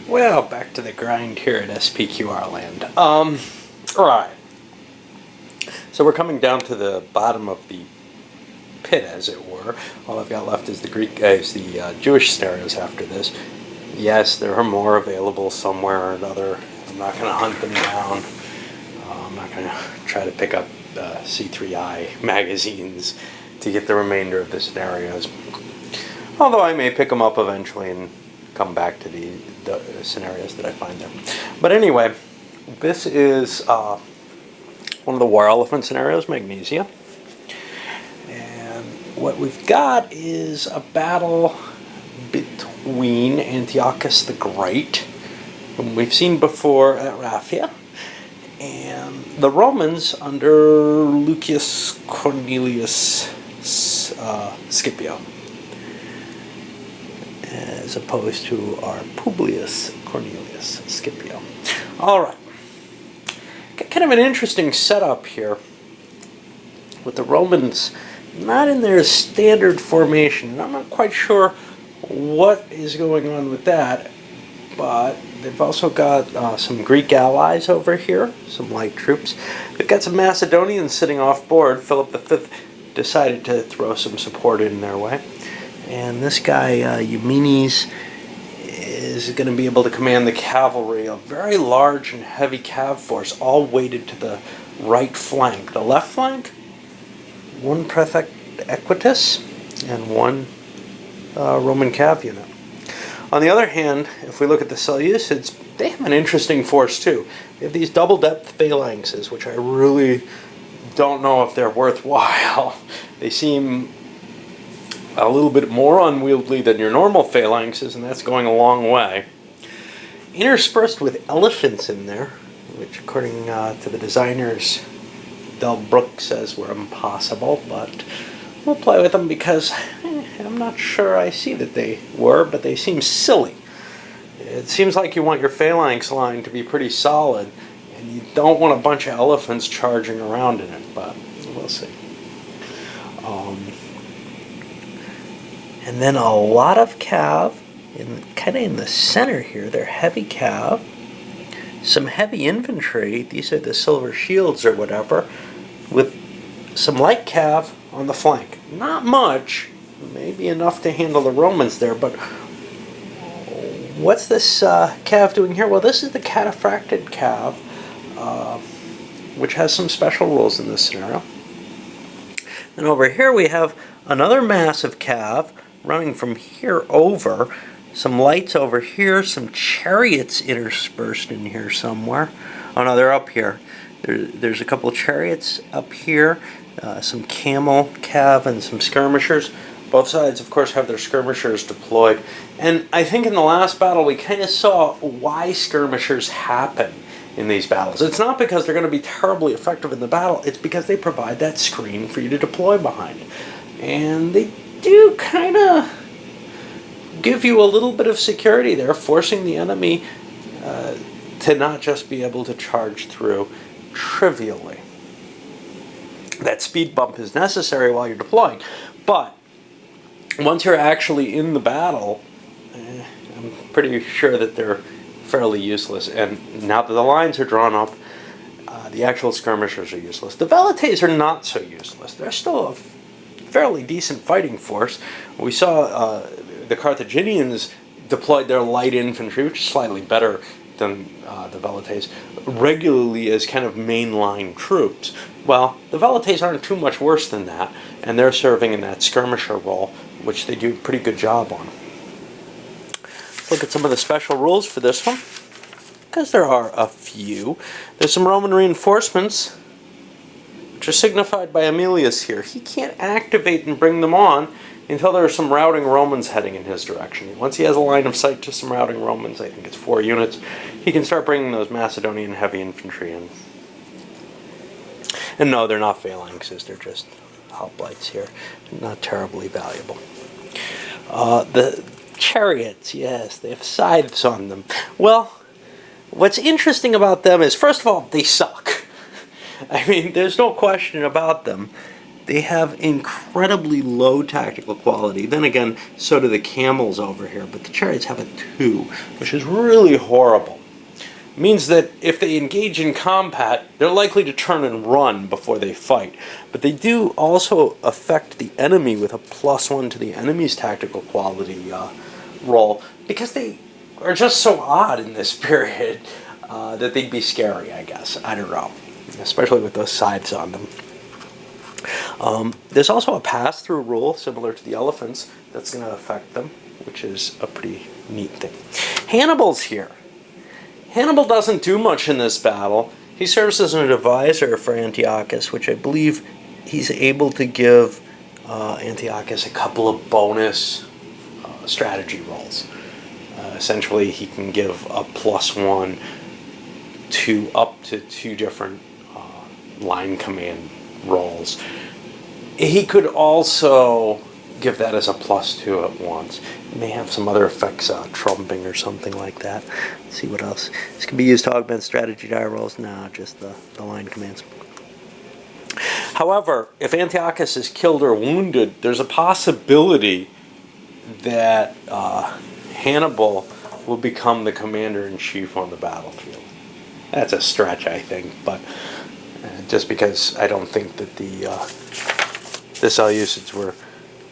Well, back to the grind here at SPQR land. Alright. So we're coming down to the bottom of the pit, as it were. All I've got left is the Jewish scenarios after this. Yes, there are more available somewhere or another. I'm not going to hunt them down. I'm not going to try to pick up C3I magazines to get the remainder of the scenarios. Although I may pick them up eventually and come back to the scenarios that I find there. But anyway, this is one of the War Elephant scenarios, Magnesia. And what we've got is a battle between Antiochus the Great, whom we've seen before at Raphia, and the Romans under Lucius Cornelius Scipio, as opposed to our Publius Cornelius Scipio. Alright. Kind of an interesting setup here with the Romans not in their standard formation. I'm not quite sure what is going on with that, but they've also got some Greek allies over here, some light troops. They've got some Macedonians sitting off board. Philip V decided to throw some support in their way. And this guy, Eumenes, is going to be able to command the cavalry, a very large and heavy cav force, all weighted to the right flank. The left flank, one Prefect Equitus and one Roman cav unit. On the other hand, if we look at the Seleucids, they have an interesting force too. They have these double-depth phalanxes, which I really don't know if they're worthwhile. They seem a little bit more unwieldy than your normal phalanxes, and that's going a long way. Interspersed with elephants in there, which according to the designers, Del Brook says were impossible, but we'll play with them because I'm not sure I see that they were, but they seem silly. It seems like you want your phalanx line to be pretty solid, and you don't want a bunch of elephants charging around in it, but we'll see. And then a lot of cav, kind of in the center here. They're heavy cav. Some heavy infantry. These are the silver shields or whatever, with some light cav on the flank. Not much. Maybe enough to handle the Romans there, but what's this cav doing here? Well, this is the cataphracted cav, which has some special rules in this scenario. And over here we have another massive cav running from here over, some lights over here, some chariots interspersed in here somewhere. Oh no, they're up here. There's a couple of chariots up here, some camel cav and some skirmishers. Both sides, of course, have their skirmishers deployed. And I think in the last battle we kind of saw why skirmishers happen in these battles. It's not because they're going to be terribly effective in the battle, it's because they provide that screen for you to deploy behind. And they do kind of give you a little bit of security there, forcing the enemy to not just be able to charge through trivially. That speed bump is necessary while you're deploying, but once you're actually in the battle, I'm pretty sure that they're fairly useless. And now that the lines are drawn up, the actual skirmishers are useless. The velites are not so useless. They're still a fairly decent fighting force. We saw the Carthaginians deployed their light infantry, which is slightly better than the velites, regularly as kind of mainline troops. Well, the velites aren't too much worse than that, and they're serving in that skirmisher role, which they do a pretty good job on. Let's look at some of the special rules for this one, because there are a few. There's some Roman reinforcements, which are signified by Aemilius here. He can't activate and bring them on until there are some routing Romans heading in his direction. Once he has a line of sight to some routing Romans, I think it's 4 units, he can start bringing those Macedonian heavy infantry in. And no, they're not phalanxes, they're just hoplites here. Not terribly valuable. The chariots, yes, they have scythes on them. Well, what's interesting about them is, first of all, they suck. I mean, there's no question about them. They have incredibly low tactical quality. Then again, so do the camels over here, but the chariots have a 2, which is really horrible. It means that if they engage in combat, they're likely to turn and run before they fight. But they do also affect the enemy with a +1 to the enemy's tactical quality roll, because they are just so odd in this period that they'd be scary, I guess. I don't know. Especially with those sides on them. There's also a pass-through rule, similar to the elephants, that's going to affect them, which is a pretty neat thing. Hannibal's here. Hannibal doesn't do much in this battle. He serves as an advisor for Antiochus, which I believe he's able to give Antiochus a couple of bonus strategy rolls. Essentially, he can give a +1 to up to 2 different line command rolls. He could also give that as a +2 at once. It may have some other effects, trumping or something like that. Let's see what else. This can be used to augment strategy die rolls. No, just the line commands. However, if Antiochus is killed or wounded, there's a possibility that Hannibal will become the commander-in-chief on the battlefield. That's a stretch, I think, but just because I don't think that the Seleucids were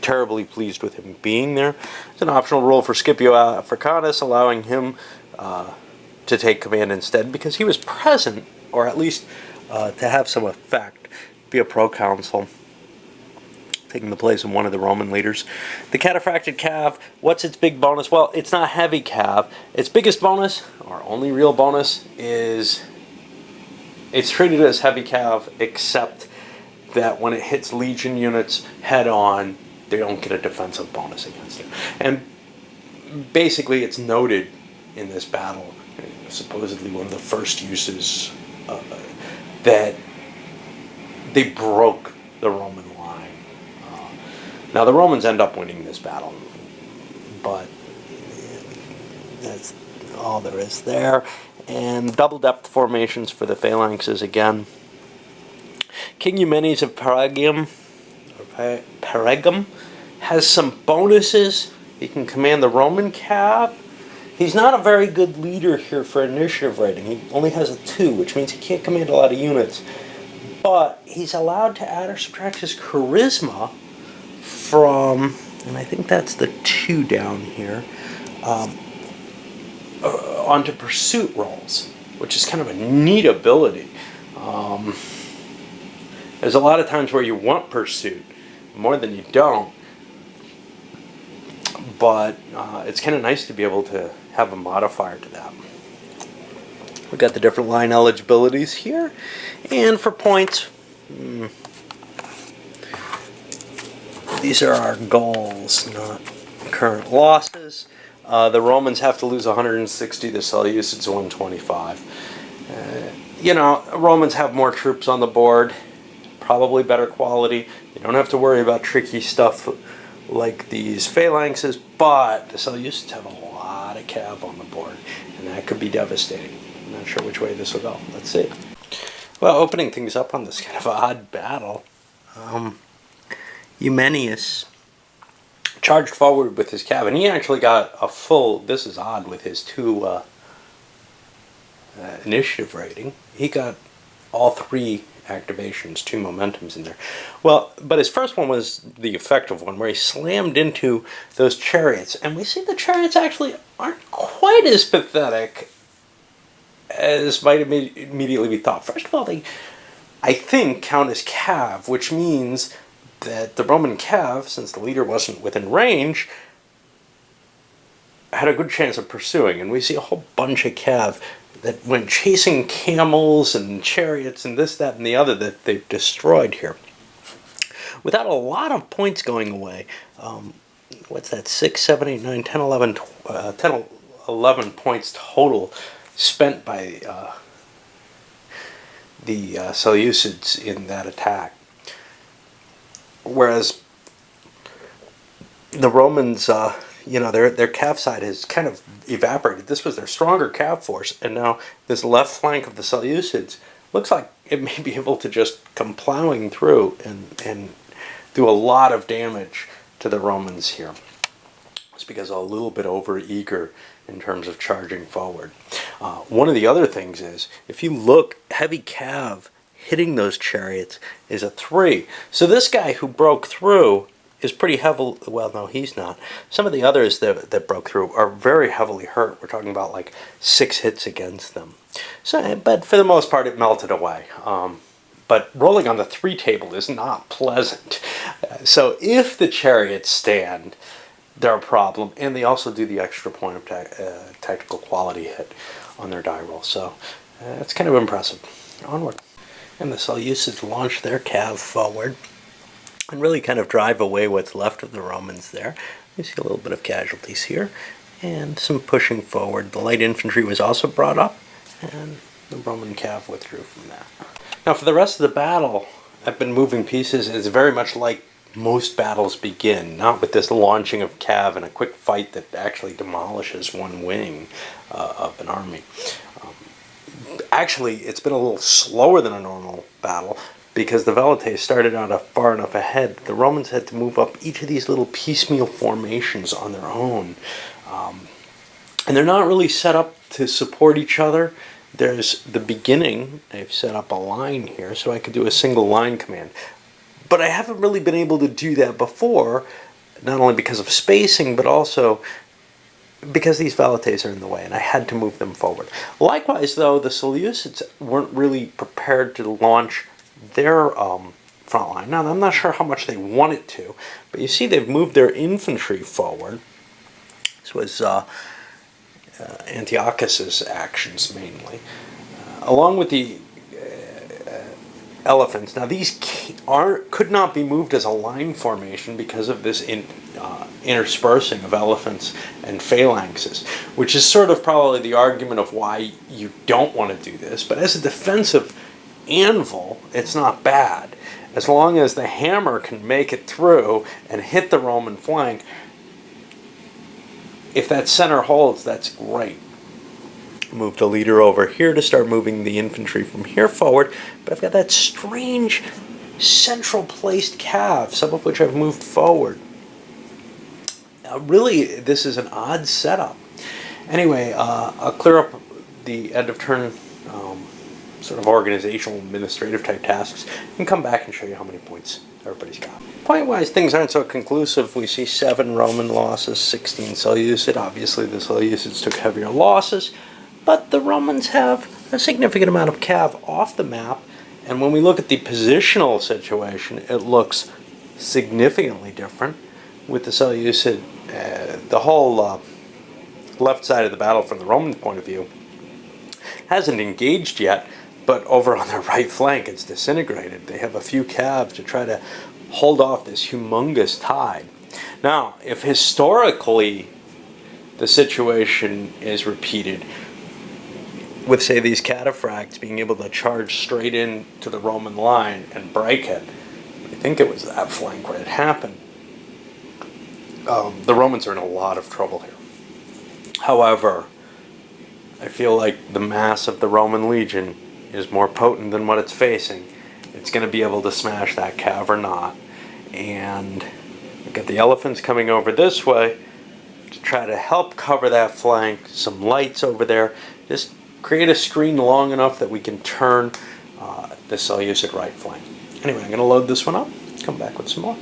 terribly pleased with him being there. It's an optional rule for Scipio Africanus, allowing him to take command instead, because he was present, or at least to have some effect, be a proconsul, taking the place of one of the Roman leaders. The cataphracted cav, what's its big bonus? Well, it's not heavy cav. Its biggest bonus, or only real bonus, is it's treated as heavy cav, except that when it hits legion units head on, they don't get a defensive bonus against it. And basically it's noted in this battle, supposedly one of the first uses, that they broke the Roman line. Now the Romans end up winning this battle, but that's all there is there. And double depth formations for the phalanxes again. King Eumenes of Perrhaebum has some bonuses. He can command the Roman cav. He's not a very good leader here for initiative rating. He only has a 2, which means he can't command a lot of units. But he's allowed to add or subtract his charisma from, and I think that's the 2 down here, onto pursuit rolls, which is kind of a neat ability. There's a lot of times where you want pursuit more than you don't, but it's kind of nice to be able to have a modifier to that. We've got the different line eligibilities here, and for points, these are our goals, not current losses. The Romans have to lose 160, the Seleucids 125. Romans have more troops on the board, probably better quality. You don't have to worry about tricky stuff like these phalanxes, but the Seleucids have a lot of cav on the board, and that could be devastating. I'm not sure which way this will go. Let's see. Well, opening things up on this kind of odd battle, Eumenes charged forward with his cav, and he actually got a full, this is odd, with his 2 initiative rating. He got all 3 activations, 2 momentums in there. Well, but his first one was the effective one, where he slammed into those chariots, and we see the chariots actually aren't quite as pathetic as might immediately be thought. First of all, they, I think, count as cav, which means that the Roman cav, since the leader wasn't within range, had a good chance of pursuing. And we see a whole bunch of cav that went chasing camels and chariots and this, that, and the other that they've destroyed here. Without a lot of points going away, what's that, 6, 7, 8, 9, 10, 11, 11 points total spent by the Seleucids in that attack. Whereas the Romans, their cav side has kind of evaporated. This was their stronger cav force, and now this left flank of the Seleucids looks like it may be able to just come plowing through and do a lot of damage to the Romans here. It's because they're a little bit over-eager in terms of charging forward. One of the other things is, if you look, heavy cav hitting those chariots is a 3. So this guy who broke through is pretty heavily, well, no, he's not. Some of the others that broke through are very heavily hurt. We're talking about like 6 hits against them. So, but for the most part, it melted away. But rolling on the 3 table is not pleasant. So if the chariots stand, they're a problem, and they also do the extra point of tactical quality hit on their die roll. So it's kind of impressive. Onward. And the Seleucids launch their cav forward and really kind of drive away what's left of the Romans there. You see a little bit of casualties here and some pushing forward. The light infantry was also brought up, and the Roman cav withdrew from that. Now for the rest of the battle, I've been moving pieces. It's very much like most battles begin, not with this launching of cav and a quick fight that actually demolishes one wing of an army. Actually, it's been a little slower than a normal battle because the Velites started out far enough ahead. The Romans had to move up each of these little piecemeal formations on their own. And they're not really set up to support each other. There's the beginning. I've set up a line here so I could do a single line command. But I haven't really been able to do that before, not only because of spacing, but also because these Velites are in the way, and I had to move them forward. Likewise, though, the Seleucids weren't really prepared to launch their front line. Now, I'm not sure how much they wanted to, but you see they've moved their infantry forward. This was Antiochus's actions, mainly. Along with the elephants. Now these could not be moved as a line formation because of this interspersing of elephants and phalanxes, which is sort of probably the argument of why you don't want to do this. But as a defensive anvil, it's not bad. As long as the hammer can make it through and hit the Roman flank, if that center holds, that's great. Move the leader over here to start moving the infantry from here forward, but I've got that strange central placed cav, some of which I've moved forward. Really, this is an odd setup. Anyway, I'll clear up the end of turn sort of organizational administrative type tasks and come back and show you how many points everybody's got. Point-wise, things aren't so conclusive. We see 7 Roman losses, 16 Seleucid. Obviously, the Seleucids took heavier losses, but the Romans have a significant amount of cav off the map, and when we look at the positional situation, it looks significantly different. With the Seleucid, the whole left side of the battle from the Roman point of view hasn't engaged yet, but over on their right flank it's disintegrated. They have a few cav to try to hold off this humongous tide. Now, if historically the situation is repeated, with, say, these cataphracts being able to charge straight into the Roman line and break it, I think it was that flank where it happened, the Romans are in a lot of trouble here. However, I feel like the mass of the Roman legion is more potent than what it's facing. It's going to be able to smash that cav or not. And we've got the elephants coming over this way to try to help cover that flank. Some lights over there. Just create a screen long enough that we can turn the Seleucid right flank. Anyway, I'm going to load this one up, come back with some more.